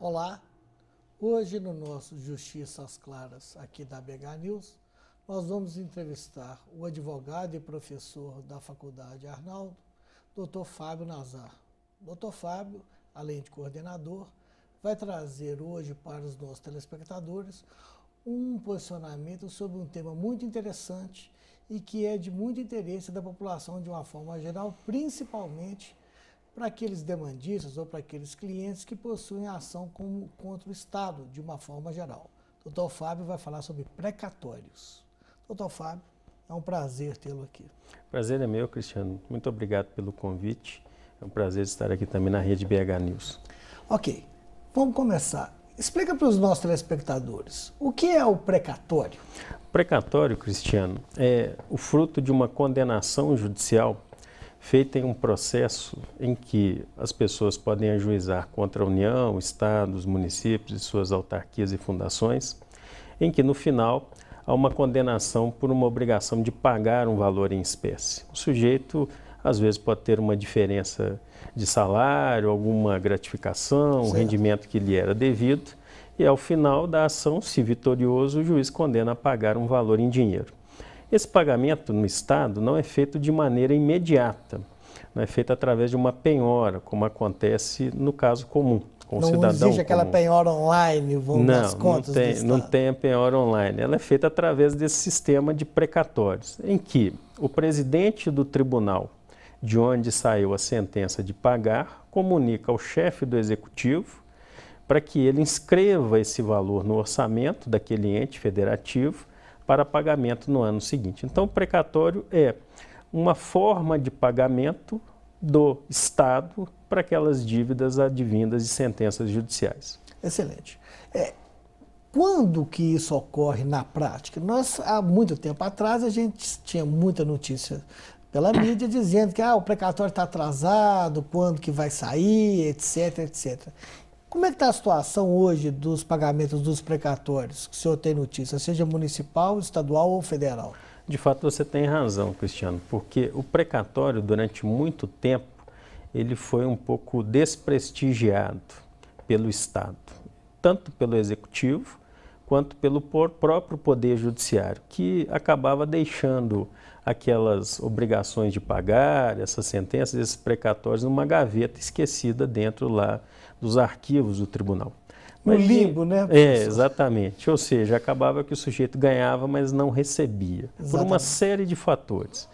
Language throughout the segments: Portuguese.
Olá, hoje no nosso Justiça às Claras aqui da BH News, nós vamos entrevistar o advogado e professor da Faculdade Arnaldo, Dr. Fábio Nazar. Dr. Fábio, além de coordenador, vai trazer hoje para os nossos telespectadores um posicionamento sobre um tema muito interessante e que é de muito interesse da população de uma forma geral, principalmente para aqueles demandistas ou para aqueles clientes que possuem ação contra o Estado, de uma forma geral. Dr. Fábio vai falar sobre precatórios. Dr. Fábio, é um prazer tê-lo aqui. Prazer é meu, Cristiano. Muito obrigado pelo convite. É um prazer estar aqui também na rede BH News. Ok, vamos começar. Explica para os nossos telespectadores, o que é o precatório? O precatório, Cristiano, é o fruto de uma condenação judicial feita em um processo em que as pessoas podem ajuizar contra a União, Estados, municípios e suas autarquias e fundações, em que no final há uma condenação por uma obrigação de pagar um valor em espécie. O sujeito às vezes pode ter uma diferença de salário, alguma gratificação, um rendimento que lhe era devido, e ao final da ação, se vitorioso, o juiz condena a pagar um valor em dinheiro. Esse pagamento no Estado não é feito de maneira imediata, não é feito através de uma penhora, como acontece no caso comum, com o cidadão comum. Não existe aquela penhora online, nas contas do Estado? Não tem a penhora online. Ela é feita através desse sistema de precatórios, em que o presidente do tribunal, de onde saiu a sentença de pagar, comunica ao chefe do executivo para que ele inscreva esse valor no orçamento daquele ente federativo para pagamento no ano seguinte. Então, o precatório é uma forma de pagamento do Estado para aquelas dívidas advindas de sentenças judiciais. Excelente. Quando que isso ocorre na prática? Nós, há muito tempo atrás, a gente tinha muita notícia pela mídia dizendo que o precatório está atrasado, quando que vai sair, etc, etc. Como é que está a situação hoje dos pagamentos dos precatórios, que o senhor tem notícia, seja municipal, estadual ou federal? De fato, você tem razão, Cristiano, porque o precatório, durante muito tempo, ele foi um pouco desprestigiado pelo Estado, tanto pelo Executivo, quanto pelo próprio Poder Judiciário, que acabava deixando aquelas obrigações de pagar, essas sentenças, esses precatórios, numa gaveta esquecida dentro lá dos arquivos do tribunal. No limbo, né? Exatamente. Ou seja, acabava que o sujeito ganhava, mas não recebia, por uma série de fatores.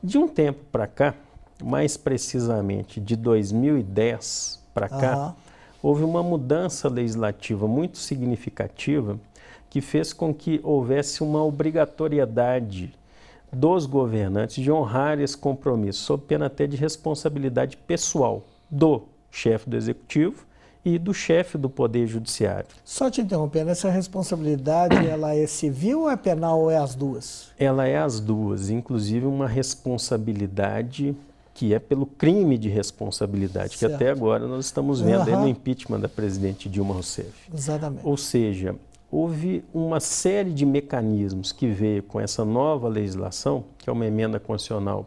De um tempo para cá, mais precisamente de 2010 para cá, houve uma mudança legislativa muito significativa que fez com que houvesse uma obrigatoriedade dos governantes de honrar esse compromisso, sob pena até de responsabilidade pessoal do chefe do Executivo e do chefe do Poder Judiciário. Só te interrompendo, essa responsabilidade, ela é civil ou é penal ou é as duas? Ela é as duas, inclusive uma responsabilidade que é pelo crime de responsabilidade, que até agora nós estamos vendo aí no impeachment da presidente Dilma Rousseff. Exatamente. Ou seja, houve uma série de mecanismos que veio com essa nova legislação, que é uma emenda constitucional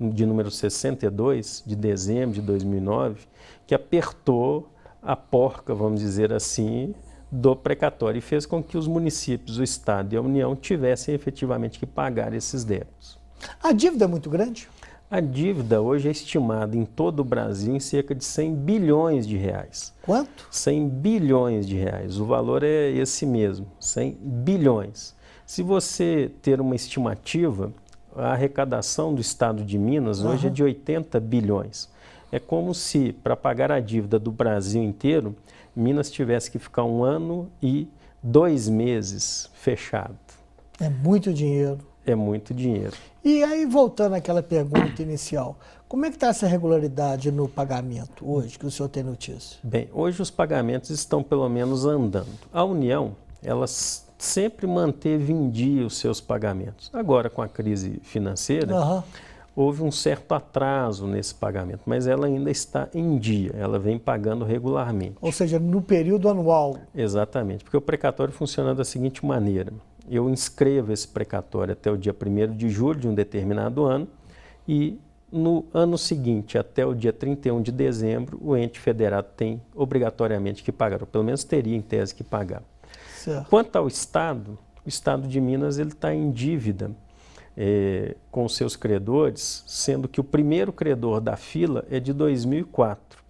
de número 62, de dezembro de 2009, que apertou a porca, vamos dizer assim, do precatório e fez com que os municípios, o Estado e a União tivessem efetivamente que pagar esses débitos. A dívida é muito grande? A dívida hoje é estimada em todo o Brasil em cerca de 100 bilhões de reais. Quanto? 100 bilhões de reais. O valor é esse mesmo, 100 bilhões. Se você ter uma estimativa, a arrecadação do Estado de Minas hoje é de 80 bilhões. É como se, para pagar a dívida do Brasil inteiro, Minas tivesse que ficar 1 ano e 2 meses fechado. É muito dinheiro. É muito dinheiro. E aí, voltando àquela pergunta inicial, como é que está essa regularidade no pagamento hoje, que o senhor tem notícia? Bem, hoje os pagamentos estão pelo menos andando. A União, ela sempre manteve em dia os seus pagamentos. Agora, com a crise financeira, houve um certo atraso nesse pagamento, mas ela ainda está em dia, ela vem pagando regularmente. Ou seja, no período anual. Exatamente, porque o precatório funciona da seguinte maneira: eu inscrevo esse precatório até o dia 1º de julho de um determinado ano e no ano seguinte, até o dia 31 de dezembro, o ente federado tem obrigatoriamente que pagar, ou pelo menos teria em tese que pagar. Certo. Quanto ao Estado, o Estado de Minas está em dívida com seus credores, sendo que o primeiro credor da fila é de 2004.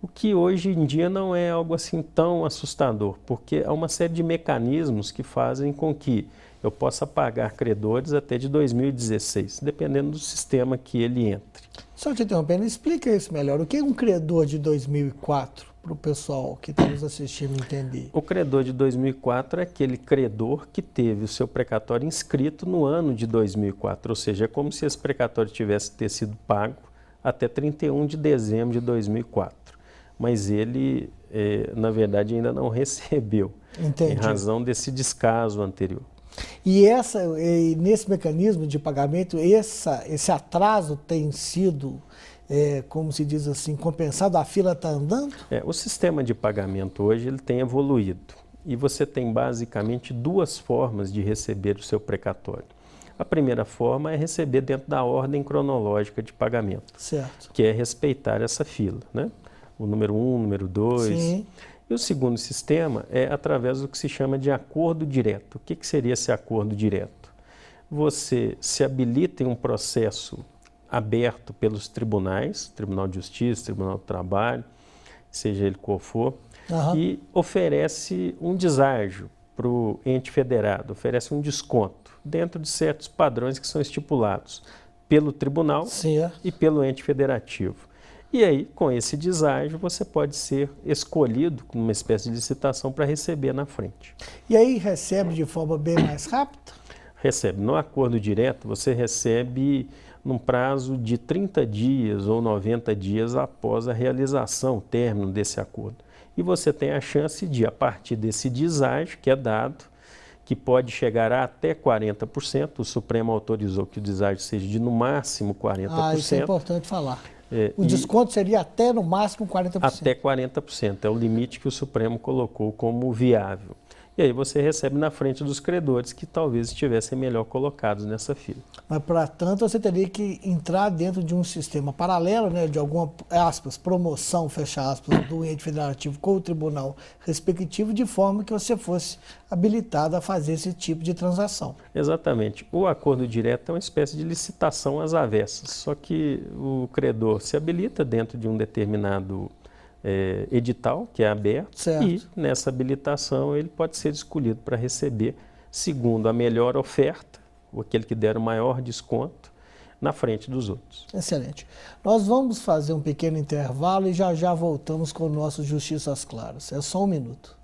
O que hoje em dia não é algo assim tão assustador, porque há uma série de mecanismos que fazem com que eu possa pagar credores até de 2016, dependendo do sistema que ele entre. Só te interrompendo, explica isso melhor. O que é um credor de 2004 para o pessoal que está nos assistindo entender? O credor de 2004 é aquele credor que teve o seu precatório inscrito no ano de 2004, ou seja, é como se esse precatório tivesse ter sido pago até 31 de dezembro de 2004. Mas ele, na verdade, ainda não recebeu, Entendi. em razão desse descaso anterior. E nesse mecanismo de pagamento, esse atraso tem sido, como se diz assim, compensado? A fila está andando? O sistema de pagamento hoje ele tem evoluído e você tem basicamente duas formas de receber o seu precatório. A primeira forma é receber dentro da ordem cronológica de pagamento, certo, que é respeitar essa fila, né? O número 1, o número 2. Sim. E o segundo sistema é através do que se chama de acordo direto. O que seria esse acordo direto? Você se habilita em um processo aberto pelos tribunais, Tribunal de Justiça, Tribunal do Trabalho, seja ele qual for, e oferece um deságio para o ente federado, oferece um desconto dentro de certos padrões que são estipulados pelo tribunal e pelo ente federativo. E aí, com esse deságio, você pode ser escolhido numa espécie de licitação para receber na frente. E aí recebe de forma bem mais rápida? Recebe. No acordo direto, você recebe num prazo de 30 dias ou 90 dias após a realização, o término desse acordo. E você tem a chance de, a partir desse deságio que é dado, que pode chegar a até 40%, o Supremo autorizou que o deságio seja de no máximo 40%. Isso é importante falar. O desconto seria até no máximo 40%. Até 40%, é o limite que o Supremo colocou como viável. E aí você recebe na frente dos credores que talvez estivessem melhor colocados nessa fila. Mas, para tanto, você teria que entrar dentro de um sistema paralelo, né, de alguma, aspas, promoção, fecha aspas, do ente federativo com o tribunal respectivo, de forma que você fosse habilitado a fazer esse tipo de transação. Exatamente. O acordo direto é uma espécie de licitação às avessas, só que o credor se habilita dentro de um determinado edital, que é aberto, certo, e nessa habilitação ele pode ser escolhido para receber segundo a melhor oferta, ou aquele que der o maior desconto, na frente dos outros. Excelente. Nós vamos fazer um pequeno intervalo e já voltamos com o nosso Justiça às Claras. É só um minuto.